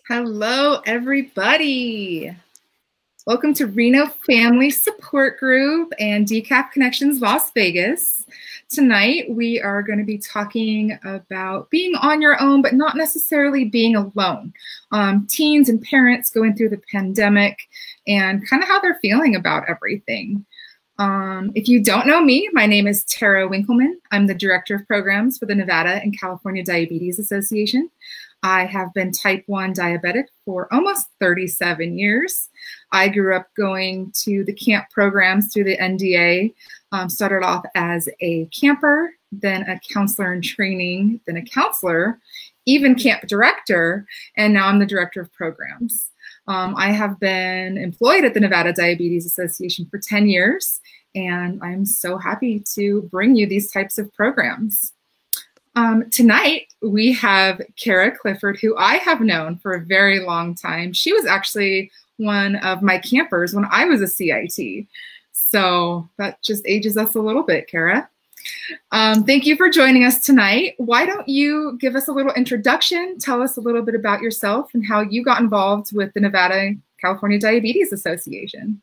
Hello, everybody. Welcome to Reno Family Support Group and Decaf Connections Las Vegas. Tonight, we are going to be talking about being on your own, but not necessarily being alone. Teens and parents going through the pandemic and kind of how they're feeling about everything. If you don't know me, my name is Tara Winkleman. I'm the Director of Programs for the Nevada and California Diabetes Association. I have been type 1 diabetic for almost 37 years. I grew up going to the camp programs through the NDA, started off as a camper, then a counselor in training, then a counselor, even camp director, and now I'm the Director of Programs. I have been employed at the Nevada Diabetes Association for 10 years, and I'm so happy to bring you these types of programs. Tonight, we have Karah Clifford, who I have known for a very long time. She was actually one of my campers when I was a CIT. So that just ages us a little bit, Karah. Thank you for joining us tonight. Why don't you give us a little introduction, tell us a little bit about yourself and how you got involved with the Nevada California Diabetes Association.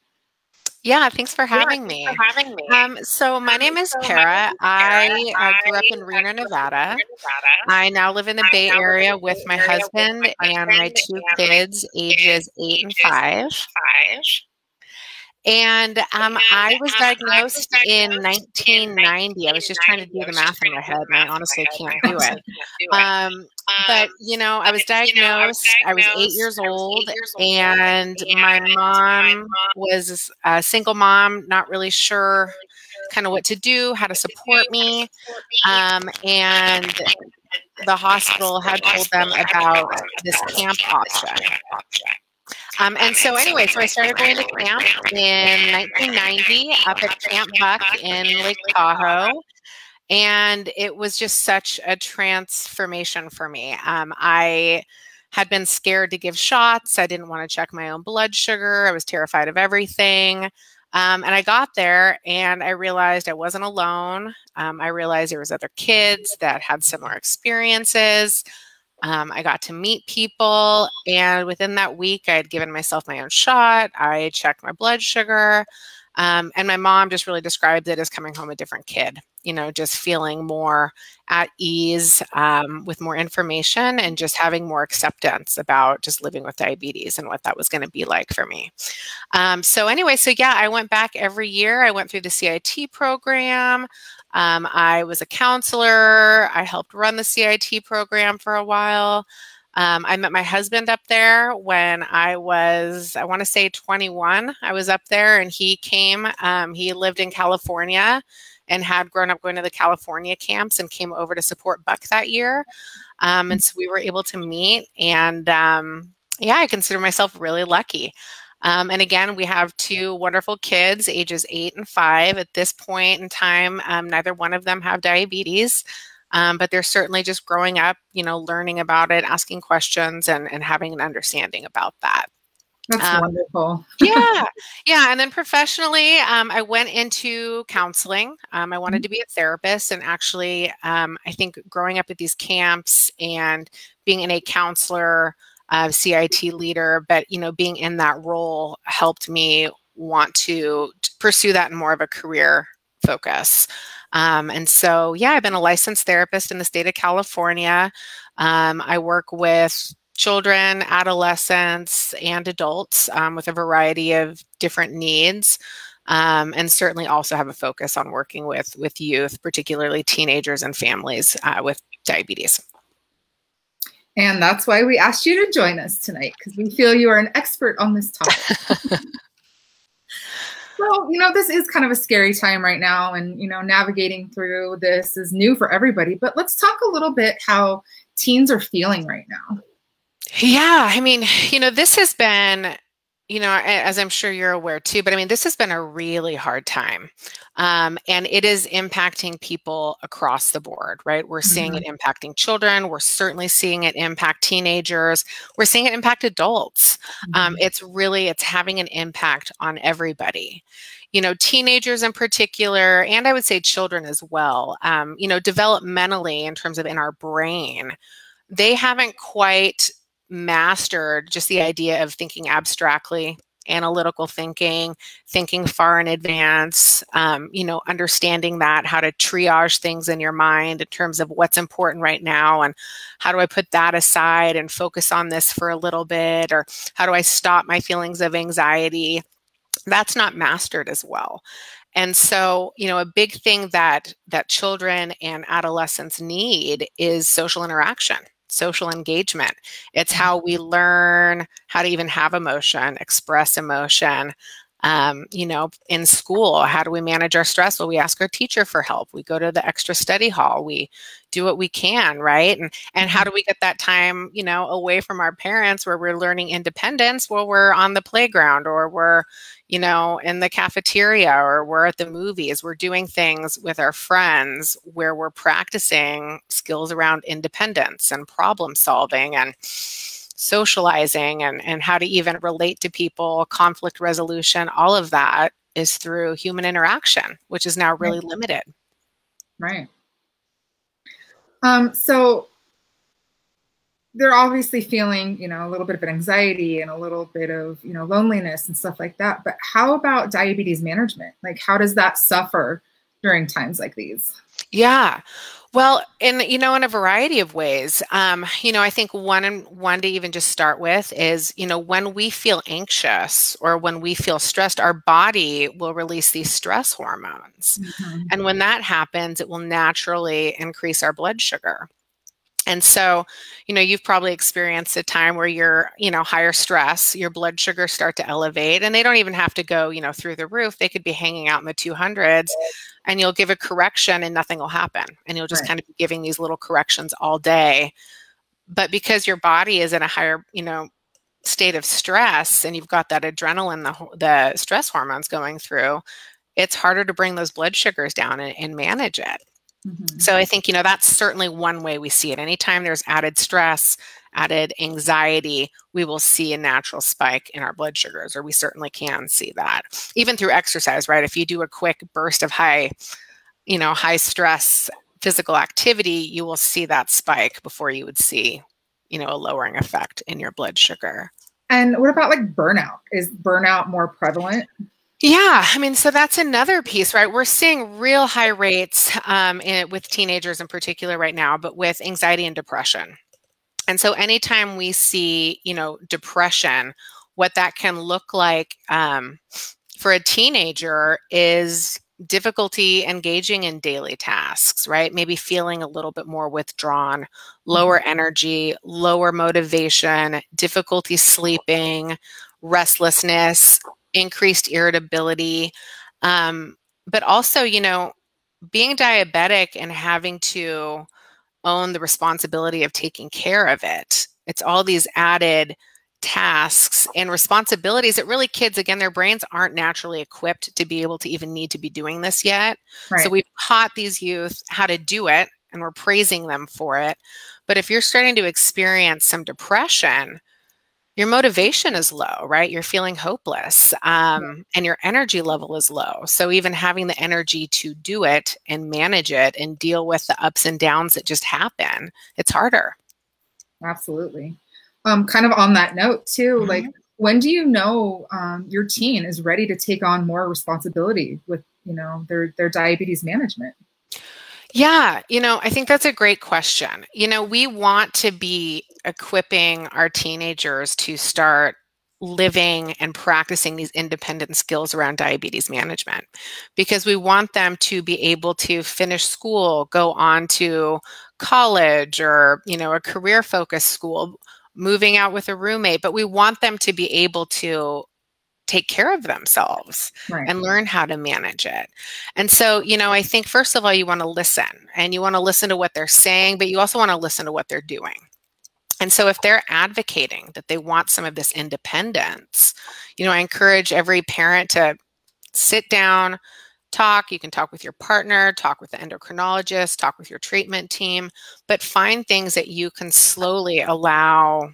Yeah, thanks for having me. So my name is Karah. I grew up in Reno, Nevada. I now live in the Bay Area with my husband and my two kids, ages 8 and 5. And I was diagnosed in 1990. I was just trying to do the math in my head, and I honestly can't do it. But, you know, I was diagnosed, I was 8 years old, and my mom was a single mom, not really sure kind of what to do, how to support me. And the hospital had told them about this camp option. And so anyway, so I started going to camp in 1990 up at Camp Buck in Lake Tahoe. And it was just such a transformation for me. I had been scared to give shots. I didn't want to check my own blood sugar. I was terrified of everything. And I got there and I realized I wasn't alone. I realized there was other kids that had similar experiences. I got to meet people, and within that week, I had given myself my own shot. I checked my blood sugar, and my mom just really described it as coming home a different kid, you know, just feeling more at ease with more information and just having more acceptance about just living with diabetes and what that was going to be like for me. So anyway, so yeah, I went back every year. I went through the CIT program. I was a counselor. I helped run the CIT program for a while. I met my husband up there when I was, I want to say 21. I was up there and he came. He lived in California and had grown up going to the California camps and came over to support Buck that year. And so we were able to meet. And yeah, I consider myself really lucky. And again, we have two wonderful kids, ages 8 and 5. At this point in time, neither one of them have diabetes, but they're certainly just growing up, you know, learning about it, asking questions, and having an understanding about that. That's wonderful. Yeah. And then professionally, I went into counseling. I wanted to be a therapist, and actually, I think growing up at these camps and being a counselor, CIT leader, but, you know, being in that role helped me want to pursue that in more of a career focus. And so, yeah, I've been a licensed therapist in the state of California. I work with children, adolescents, and adults with a variety of different needs, and certainly also have a focus on working with youth, particularly teenagers and families with diabetes. And that's why we asked you to join us tonight, because we feel you are an expert on this topic. So, you know, this is kind of a scary time right now, and, you know, navigating through this is new for everybody. But let's talk a little bit how teens are feeling right now. Yeah, I mean, you know, this has been, you know, as I'm sure you're aware too, but I mean, this has been a really hard time. And it is impacting people across the board, right? We're seeing it impacting children. We're certainly seeing it impact teenagers. We're seeing it impact adults. It's having an impact on everybody. You know, teenagers in particular, and I would say children as well, you know, developmentally in terms of in our brain, they haven't quite mastered just the idea of thinking abstractly, analytical thinking, thinking far in advance, understanding that, how to triage things in your mind in terms of what's important right now and how do I put that aside and focus on this for a little bit, or how do I stop my feelings of anxiety? That's not mastered as well. And so, a big thing that children and adolescents need is social interaction, social engagement. It's how we learn how to even have emotion, express emotion. In school, how do we manage our stress? Well, we ask our teacher for help. We go to the extra study hall. We do what we can, right? And how do we get that time, away from our parents where we're learning independence? Well, we're on the playground, or we're, in the cafeteria, or we're at the movies. We're doing things with our friends where we're practicing skills around independence and problem solving and socializing and how to even relate to people, conflict resolution. All of that is through human interaction, which is now really limited. Right. So they're obviously feeling, a little bit of anxiety and a little bit of, loneliness and stuff like that. But how about diabetes management? Like, how does that suffer during times like these? Yeah. Well, in a variety of ways. I think one to even just start with is, when we feel anxious or when we feel stressed, our body will release these stress hormones. Mm-hmm. And when that happens, it will naturally increase our blood sugar. And so, you've probably experienced a time where you're, higher stress, your blood sugars start to elevate, and they don't even have to go, through the roof. They could be hanging out in the 200s, and you'll give a correction and nothing will happen. And you'll just kind of be giving these little corrections all day. But because your body is in a higher, state of stress, and you've got that adrenaline, the stress hormones going through, it's harder to bring those blood sugars down and manage it. Mm-hmm. So I think, that's certainly one way we see it. Anytime there's added stress, added anxiety, we will see a natural spike in our blood sugars, or we certainly can see that. Even through exercise, right? If you do a quick burst of high stress physical activity, you will see that spike before you would see, a lowering effect in your blood sugar. And what about like burnout? Is burnout more prevalent? Yeah, so that's another piece, right? We're seeing real high rates with teenagers in particular right now, but with anxiety and depression. And so anytime we see, depression, what that can look like for a teenager is difficulty engaging in daily tasks, right? Maybe feeling a little bit more withdrawn, lower energy, lower motivation, difficulty sleeping, restlessness, increased irritability, but also, being diabetic and having to own the responsibility of taking care of it. It's all these added tasks and responsibilities that really kids, again, their brains aren't naturally equipped to be able to even need to be doing this yet. Right. So we've taught these youth how to do it, and we're praising them for it. But if you're starting to experience some depression, your motivation is low, right? You're feeling hopeless, and your energy level is low. So even having the energy to do it and manage it and deal with the ups and downs that just happen, it's harder. Absolutely. Kind of on that note too, Mm-hmm. like, when do you know your teen is ready to take on more responsibility with, their diabetes management? Yeah, I think that's a great question. We want to be equipping our teenagers to start living and practicing these independent skills around diabetes management, because we want them to be able to finish school, go on to college, or, a career-focused school, moving out with a roommate, but we want them to be able to take care of themselves and learn how to manage it. And so, I think first of all, you want to listen, and you want to listen to what they're saying, but you also want to listen to what they're doing. And so if they're advocating that they want some of this independence, I encourage every parent to sit down, talk. You can talk with your partner, talk with the endocrinologist, talk with your treatment team, but find things that you can slowly allow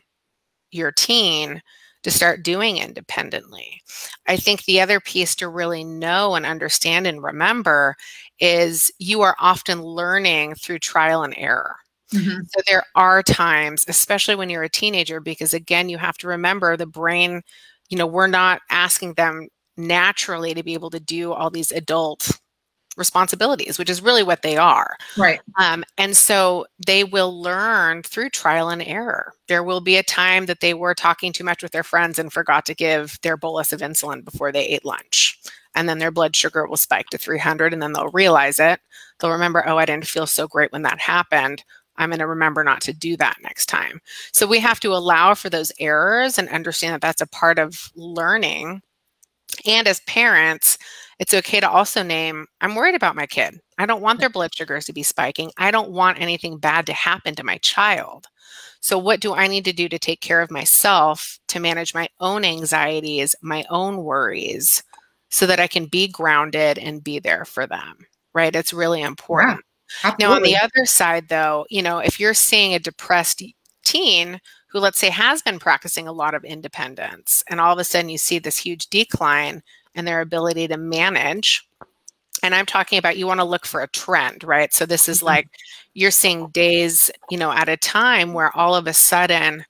your teen to start doing independently. I think the other piece to really know and understand and remember is you are often learning through trial and error. Mm-hmm. So there are times, especially when you're a teenager, because again, you have to remember the brain, we're not asking them naturally to be able to do all these adult responsibilities, which is really what they are. Right. And so they will learn through trial and error. There will be a time that they were talking too much with their friends and forgot to give their bolus of insulin before they ate lunch. And then their blood sugar will spike to 300, and then they'll realize it. They'll remember, oh, I didn't feel so great when that happened. I'm going to remember not to do that next time. So we have to allow for those errors and understand that that's a part of learning. And as parents, it's okay to also name, I'm worried about my kid. I don't want their blood sugars to be spiking. I don't want anything bad to happen to my child. So what do I need to do to take care of myself, to manage my own anxieties, my own worries, so that I can be grounded and be there for them, right? It's really important. Yeah, now, on the other side, though, if you're seeing a depressed teen who, let's say, has been practicing a lot of independence, and all of a sudden you see this huge decline in their ability to manage. And I'm talking about, you want to look for a trend, right? So this is like, you're seeing days, at a time where all of a sudden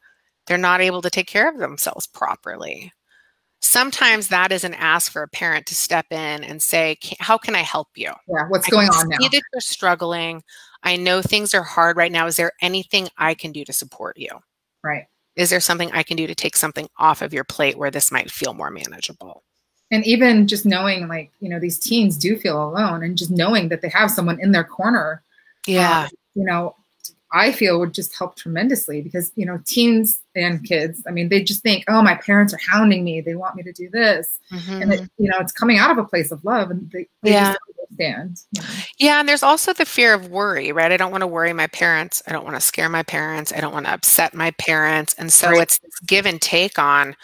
they're not able to take care of themselves properly. Sometimes that is an ask for a parent to step in and say, how can I help you? Yeah, what's going on now? I see that you're struggling. I know things are hard right now. Is there anything I can do to support you? Right. Is there something I can do to take something off of your plate where this might feel more manageable? And even just knowing, these teens do feel alone, and just knowing that they have someone in their corner, yeah, I feel would just help tremendously, because, teens and kids, they just think, oh, my parents are hounding me. They want me to do this. And it's coming out of a place of love, and they just understand. Yeah. And there's also the fear of worry, right? I don't want to worry my parents. I don't want to scare my parents. I don't want to upset my parents. And so it's this give and take on,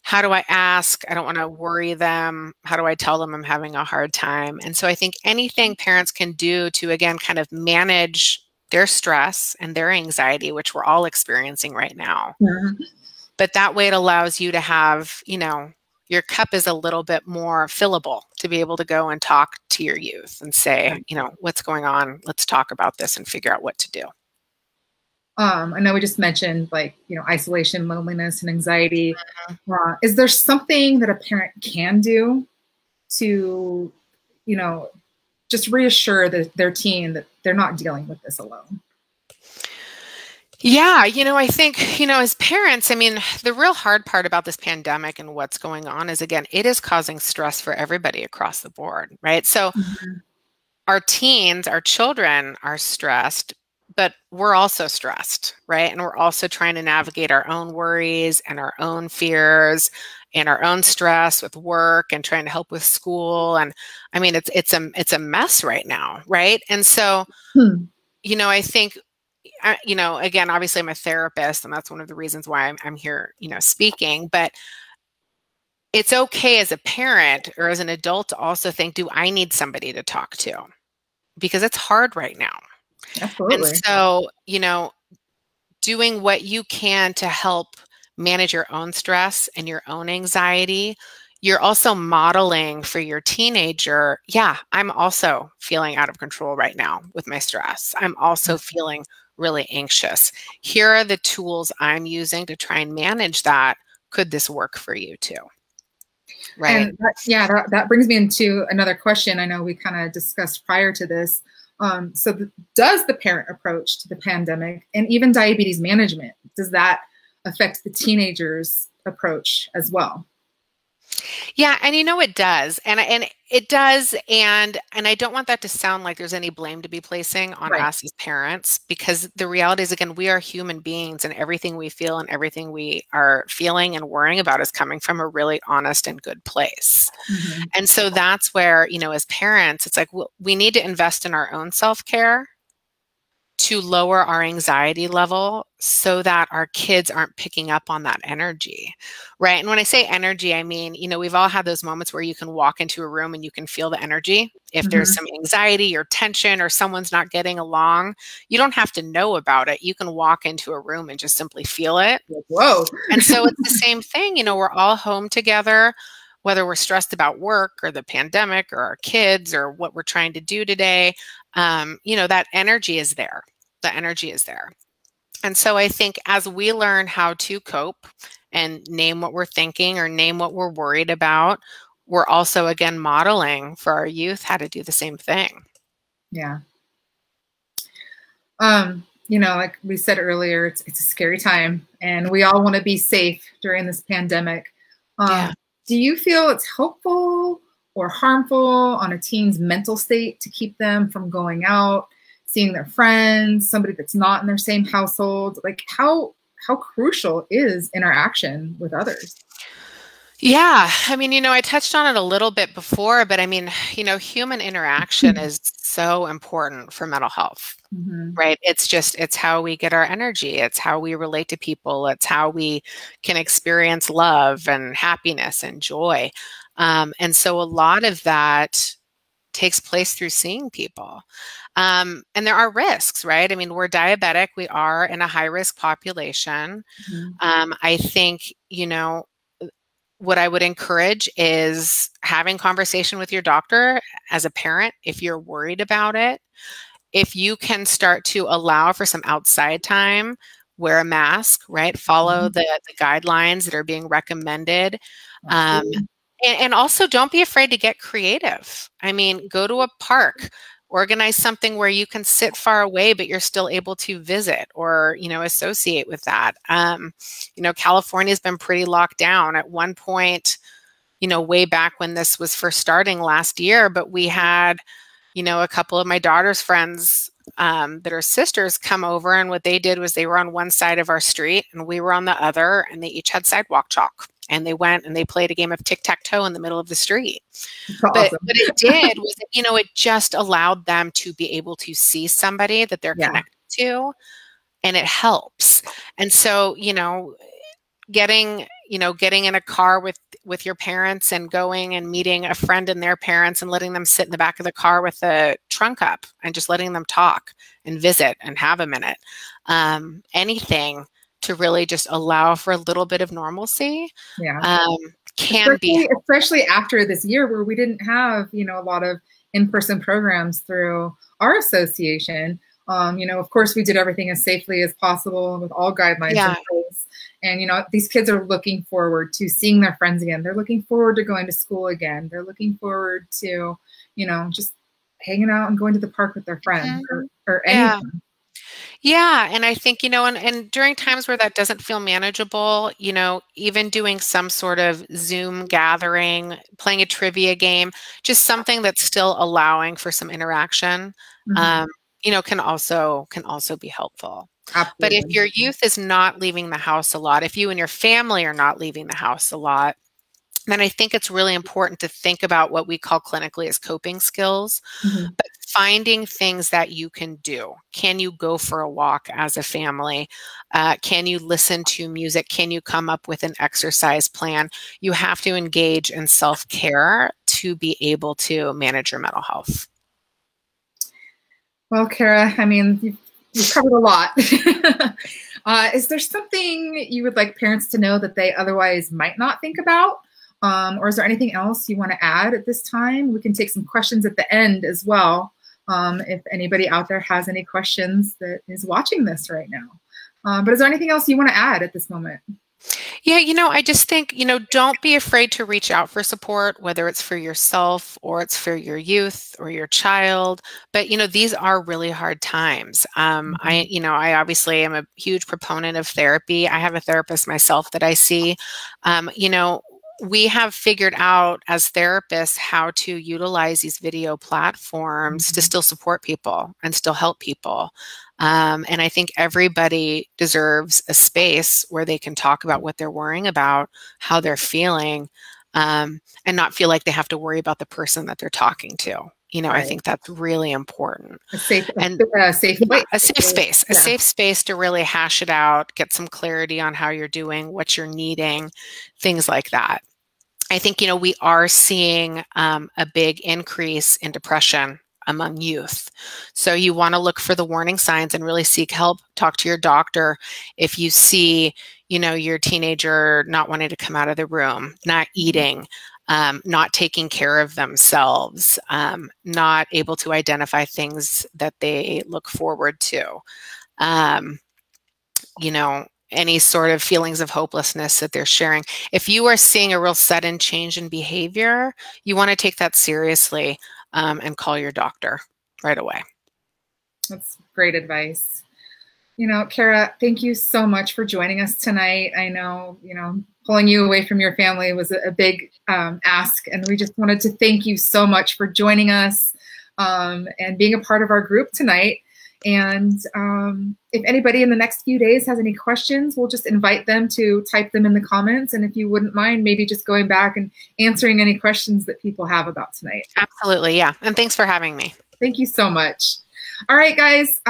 how do I ask? I don't want to worry them. How do I tell them I'm having a hard time? And so I think anything parents can do to, again, kind of manage their stress and their anxiety, which we're all experiencing right now. Mm-hmm. But that way it allows you to have, your cup is a little bit more fillable to be able to go and talk to your youth and say, what's going on? Let's talk about this and figure out what to do. I know we just mentioned isolation, loneliness, and anxiety. Is there something that a parent can do to, just reassure their teen that they're not dealing with this alone? Yeah, I think, as parents, the real hard part about this pandemic and what's going on is, again, it is causing stress for everybody across the board, right? So our teens, our children are stressed, but we're also stressed, right? And we're also trying to navigate our own worries and our own fears and our own stress with work and trying to help with school. And it's a mess right now, right? And so, I think, again, obviously I'm a therapist, and that's one of the reasons why I'm here, speaking, but it's okay as a parent or as an adult to also think, do I need somebody to talk to? Because it's hard right now. Absolutely. And so, doing what you can to help manage your own stress and your own anxiety, you're also modeling for your teenager, yeah, I'm also feeling out of control right now with my stress. I'm also feeling really anxious. Here are the tools I'm using to try and manage that. Could this work for you too? Right. And that brings me into another question I know we kind of discussed prior to this. Does the parent approach to the pandemic and even diabetes management, does that affect the teenagers' approach as well? Yeah, and it does. And it does. And I don't want that to sound like there's any blame to be placing on us as parents, because the reality is, again, we are human beings, and everything we feel and everything we are feeling and worrying about is coming from a really honest and good place. And so that's where, as parents, it's like, we need to invest in our own self-care to lower our anxiety level so that our kids aren't picking up on that energy, right? And when I say energy, I mean, we've all had those moments where you can walk into a room and you can feel the energy. If there's some anxiety or tension or someone's not getting along, you don't have to know about it. You can walk into a room and just simply feel it. Whoa. And so it's the same thing, we're all home together, whether we're stressed about work or the pandemic or our kids or what we're trying to do today, that energy is there. the energy is there. And so I think as we learn how to cope and name what we're thinking or name what we're worried about, we're also, again, modeling for our youth how to do the same thing. Yeah. Like we said earlier, it's a scary time, and we all want to be safe during this pandemic. Do you feel it's helpful or harmful on a teen's mental state to keep them from going out, seeing their friends, somebody that's not in their same household? Like how crucial is interaction with others? Yeah. I mean, I touched on it a little bit before, but I mean, human interaction is so important for mental health, right? It's how we get our energy. It's how we relate to people. It's how we can experience love and happiness and joy. And so a lot of that takes place through seeing people. And there are risks, right? I mean, we're diabetic. We are in a high-risk population. I think, what I would encourage is having conversation with your doctor as a parent if you're worried about it. If you can start to allow for some outside time, wear a mask, right? Follow the guidelines that are being recommended. And also don't be afraid to get creative. I mean, go to a park, organize something where you can sit far away, but you're still able to visit or, associate with that. California's been pretty locked down at one point, way back when this was first starting last year, but we had, a couple of my daughter's friends that are sisters come over, and what they did was they were on one side of our street and we were on the other, and they each had sidewalk chalk. And they went and they played a game of tic-tac-toe in the middle of the street. But what it did was, it just allowed them to be able to see somebody that they're connected to, and it helps. And so, getting in a car with your parents and going and meeting a friend and their parents and letting them sit in the back of the car with the trunk up and just letting them talk and visit and have a minute. Anything to really just allow for a little bit of normalcy especially after this year where we didn't have, a lot of in-person programs through our association. Of course, we did everything as safely as possible with all guidelines in place. And, these kids are looking forward to seeing their friends again. They're looking forward to going to school again. They're looking forward to, just hanging out and going to the park with their friends or anything. Yeah. And I think, and during times where that doesn't feel manageable, even doing some sort of Zoom gathering, playing a trivia game, just something that's still allowing for some interaction, can also be helpful. Absolutely. But if your youth is not leaving the house a lot, if you and your family are not leaving the house a lot, then I think it's really important to think about what we call clinically as coping skills, but finding things that you can do. Can you go for a walk as a family? Can you listen to music? Can you come up with an exercise plan? You have to engage in self-care to be able to manage your mental health. Well, Karah, I mean, you've covered a lot. Is there something you would like parents to know that they otherwise might not think about? Or is there anything else you want to add at this time? We can take some questions at the end as well. If anybody out there has any questions that is watching this right now. But is there anything else you want to add at this moment? Yeah, I just think, don't be afraid to reach out for support, whether it's for yourself or it's for your youth or your child. But, these are really hard times. I obviously am a huge proponent of therapy. I have a therapist myself that I see. We have figured out as therapists how to utilize these video platforms to still support people and still help people. And I think everybody deserves a space where they can talk about what they're worrying about, how they're feeling, and not feel like they have to worry about the person that they're talking to. Right. I think that's really important. A safe place. A safe space to really hash it out, get some clarity on how you're doing, what you're needing, things like that. I think, we are seeing a big increase in depression among youth. So you want to look for the warning signs and really seek help. Talk to your doctor if you see, your teenager not wanting to come out of the room, not eating, not taking care of themselves, not able to identify things that they look forward to, you know, any sort of feelings of hopelessness that they're sharing. If you are seeing a real sudden change in behavior, you want to take that seriously and call your doctor right away. That's great advice. You know, Karah, thank you so much for joining us tonight. I know, you know, pulling you away from your family was a big ask, and we just wanted to thank you so much for joining us and being a part of our group tonight. And if anybody in the next few days has any questions, we'll just invite them to type them in the comments. And if you wouldn't mind, maybe just going back and answering any questions that people have about tonight. Absolutely, yeah. And thanks for having me. Thank you so much. All right, guys,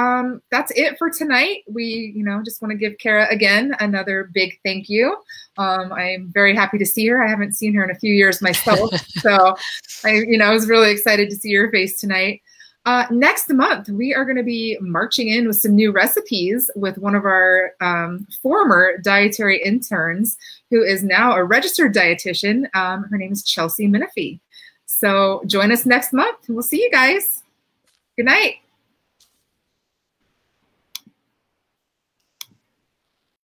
that's it for tonight. We, you know, just want to give Karah again another big thank you. I'm very happy to see her. I haven't seen her in a few years myself, so I was really excited to see her face tonight. Next month, we are going to be marching in with some new recipes with one of our former dietary interns, who is now a registered dietitian. Her name is Chelsea Menifee. So join us next month. We'll see you guys. Good night.